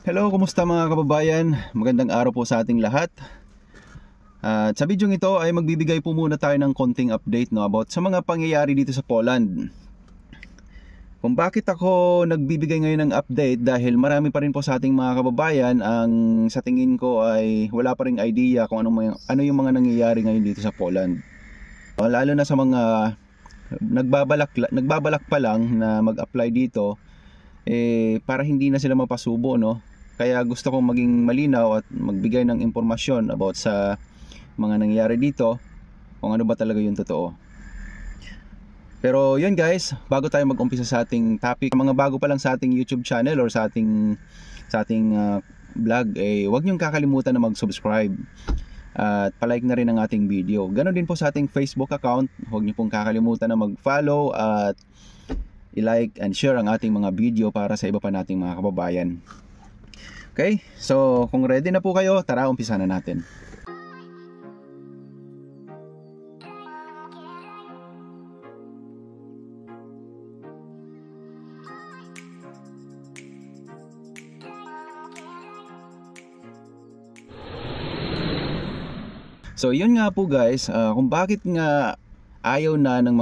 Hello, kumusta mga kababayan? Magandang araw po sa ating lahat. At sa video ito ay magbibigay po muna tayo ng konting update about sa mga pangyayari dito sa Poland. Kung bakit ako nagbibigay ngayon ng update dahil marami pa rin po sa ating mga kababayan ang sa tingin ko ay wala pa ring idea kung ano yung mga nangyayari ngayon dito sa Poland. Lalo na sa mga nagbabalak pa lang na mag-apply dito, para hindi na sila mapasubo, no? Kaya gusto kong maging malinaw at magbigay ng impormasyon about sa mga nangyayari dito, kung ano ba talaga yung totoo. Pero yun guys, bago tayo mag-umpisa sa ating topic, mga bago pa lang sa ating YouTube channel or sa ating vlog, huwag niyong kakalimutan na mag-subscribe at palike na rin ang ating video. Ganon din po sa ating Facebook account, huwag niyo pong kakalimutan na mag-follow at i-like and share ang ating mga video para sa iba pa nating mga kababayan. Okay, so kung ready na po kayo, tara umpisa na natin. So yun nga po guys, kung bakit nga ayaw na ng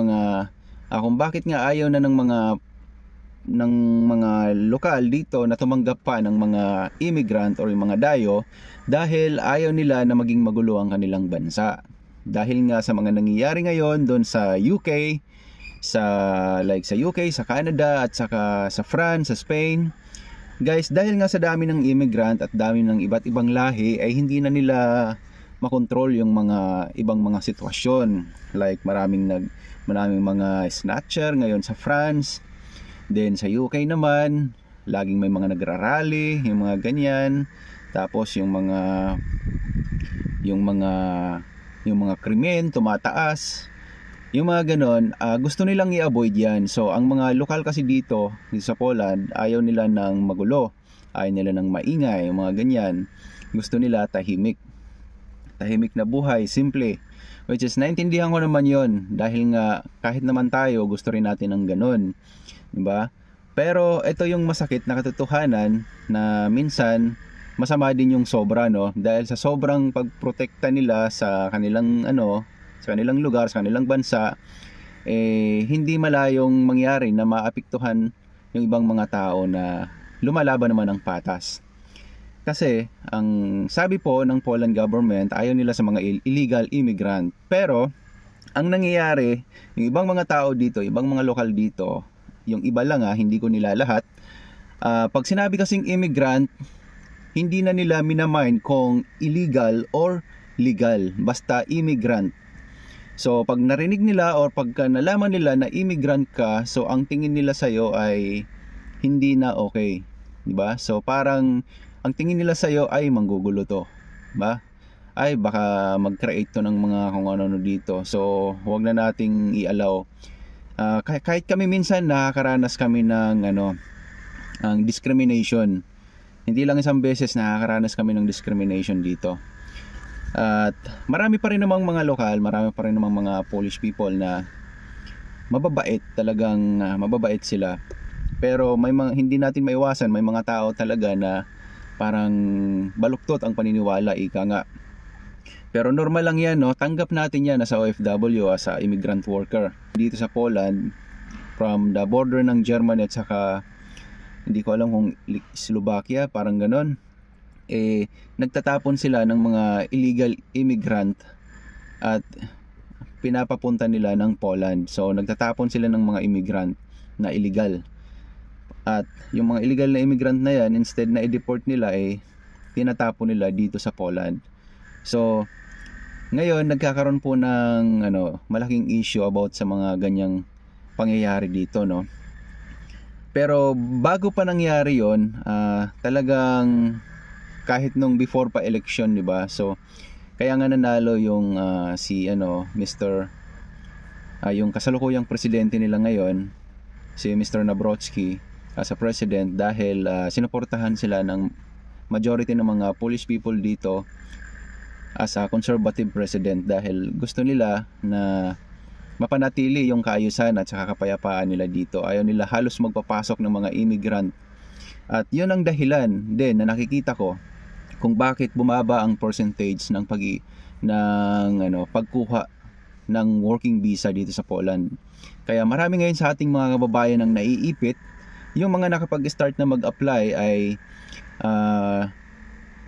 mga lokal dito na tumanggap pa ng mga immigrant or yung mga dayo, dahil ayaw nila na maging magulo ang kanilang bansa. Dahil nga sa mga nangyayari ngayon doon sa UK, sa UK, sa Canada at saka sa France, sa Spain. Guys, dahil nga sa dami ng immigrant at dami ng iba't ibang lahi ay hindi na nila makontrol yung mga ibang mga sitwasyon, like maraming mga snatcher ngayon sa France. Then sa UK naman, laging may mga nagrarally, yung mga ganyan. Tapos yung mga krimen tumataas. Yung mga ganon, gusto nilang i-avoid yan. So ang mga lokal kasi dito sa Poland, ayaw nila ng magulo, ayaw nila ng maingay, yung mga ganyan. Gusto nila tahimik na buhay, simple. Which is, naintindihan ko naman yon, dahil nga kahit naman tayo gusto rin natin ng ganun, diba? Pero ito yung masakit na katotohanan na minsan masama din yung sobra, no? Dahil sa sobrang pagprotekta nila sa kanilang sa kanilang lugar, sa kanilang bansa, hindi malayong mangyari na maapektuhan yung ibang mga tao na lumalaban naman ng patas. Kasi ang sabi po ng Poland government, ayaw nila sa mga illegal immigrant. Pero ang nangyayari, yung ibang mga tao dito, ibang mga lokal dito, yung iba lang hindi ko nila lahat, pag sinabi kasing immigrant, hindi na nila minamind kung illegal or legal, basta immigrant. So pag narinig nila or pagka nalaman nila na immigrant ka, so ang tingin nila sa'yo ay hindi na okay, diba? So parang ang tingin nila sa'yo ay manggugulo to, ba? Ay baka mag-create to ng mga kung ano dito. So huwag na nating i-allow. Kahit kami minsan nakakaranas kami ng ang discrimination. Hindi lang isang beses nakakaranas kami ng discrimination dito. At marami pa rin namang mga lokal, marami pa rin namang mga Polish people na mababait, talagang mababait sila. Pero may mga hindi natin maiwasan, may mga tao talaga na parang baluktot ang paniniwala, ika nga. Pero normal lang yan, no? Tanggap natin yan as a OFW, as a immigrant worker dito sa Poland, from the border ng Germany at saka hindi ko alam kung Slovakia, parang ganon. Nagtatapon sila ng mga illegal immigrant at pinapapunta nila ng Poland. So nagtatapon sila ng mga immigrant na illegal. At yung mga illegal na immigrant na yan, instead na i-deport nila, tinatapon nila dito sa Poland. So ngayon nagkakaroon po ng malaking issue about sa mga ganyang pangyayari dito, no? Pero bago pa nangyari yon, talagang kahit nung before pa election, di ba? So kaya nga nanalo yung yung kasalukuyang presidente nila ngayon, si Mr. Nawrocki, as a president, dahil sinuportahan sila ng majority ng mga Polish people dito as a conservative president, dahil gusto nila na mapanatili yung kaayusan at saka kapayapaan nila dito. Ayaw nila halos magpapasok ng mga immigrant At yun ang dahilan din na nakikita ko kung bakit bumaba ang percentage ng pagkuha ng working visa dito sa Poland. Kaya marami ngayon sa ating mga kababayan ang naiipit. Yung mga nakapag-start na mag-apply ay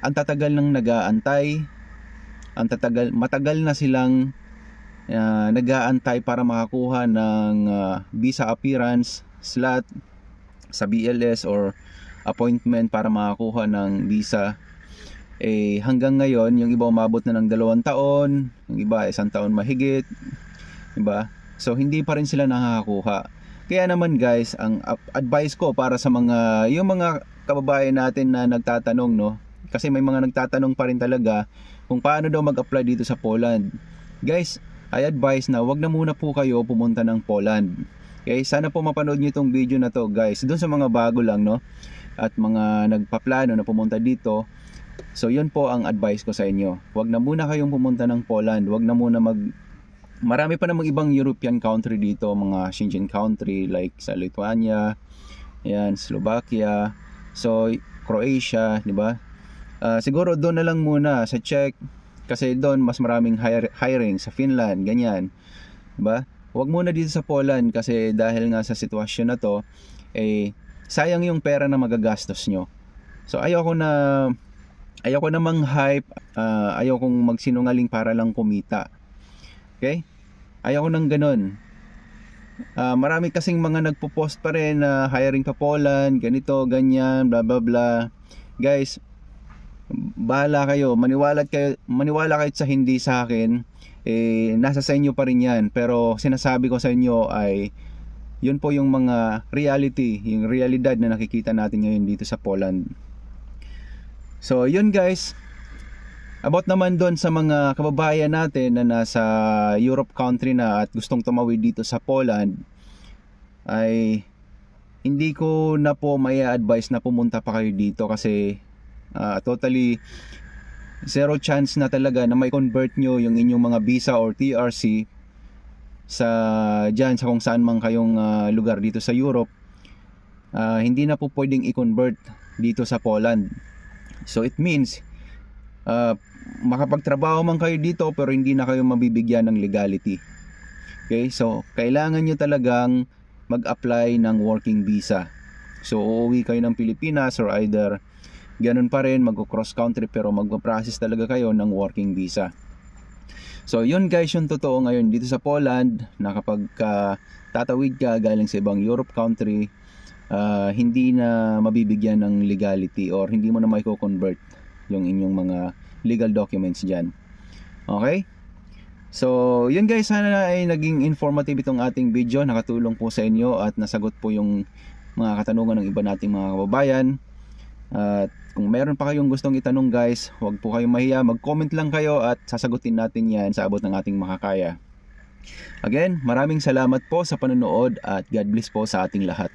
ang tatagal ng nag-aantay, matagal na silang nag-aantay para makakuha ng visa appearance slot sa BLS or appointment para makakuha ng visa. Hanggang ngayon yung iba umabot na ng 2 taon, yung iba 1 taon mahigit, diba? So hindi pa rin sila nakakakuha. Kaya naman guys, ang advice ko para sa yung mga kababayan natin na nagtatanong, no, kasi may mga nagtatanong pa rin talaga kung paano daw mag-apply dito sa Poland. Guys, I advise na wag na muna po kayo pumunta ng Poland. Okay, sana po mapanood niyo itong video na to guys, doon sa mga bago lang, no, at mga nagpaplano na pumunta dito. So yun po ang advice ko sa inyo. Wag na muna kayong pumunta ng Poland. Wag na muna marami pa namang ibang European country dito, mga Schengen country like sa Lithuania, ayan, Slovakia, so Croatia, di ba? Siguro doon na lang muna sa Czech kasi doon mas maraming hiring, sa Finland, ganyan. Di ba? Wag muna dito sa Poland kasi dahil nga sa sitwasyon na to, sayang yung pera na magagastos nyo. So ayoko namang hype, ayokong magsinungaling para lang kumita. Okay? Ayoko nang ganun. Marami kasing mga nagpo-post pa rin na hiring pa Poland, ganito, ganyan, bla bla bla. Guys, bahala kayo. Maniwala kayo sa hindi sa akin. Nasa sa inyo pa rin yan. Pero sinasabi ko sa inyo ay yun po yung mga reality, yung realidad na nakikita natin ngayon dito sa Poland. So yun guys, about naman doon sa mga kababayan natin na nasa Europe country na at gustong tumawid dito sa Poland, ay hindi ko na po may advice na pumunta pa kayo dito kasi totally zero chance na talaga na may convert nyo yung inyong mga visa or TRC dyan sa kung saan man kayong lugar dito sa Europe. Hindi na po pwedeng i-convert dito sa Poland. So it means makapagtrabaho man kayo dito pero hindi na kayo mabibigyan ng legality. Okay, so kailangan nyo talagang mag-apply ng working visa. So uuwi kayo ng Pilipinas or either ganun pa rin, mag-cross country pero mag-process talaga kayo ng working visa. So yun guys, yung totoo ngayon dito sa Poland, na kapag tatawid ka galing sa ibang Europe country, hindi na mabibigyan ng legality or hindi mo na maiko-convert yung inyong mga legal documents dyan. Okay? So yun guys, sana ay naging informative itong ating video, nakatulong po sa inyo at nasagot po yung mga katanungan ng iba nating mga kababayan. At kung meron pa kayong gustong itanong guys, huwag po kayong mahiya, mag-comment lang kayo at sasagutin natin yan sa abot ng ating makakaya. Again, maraming salamat po sa panonood at God bless po sa ating lahat.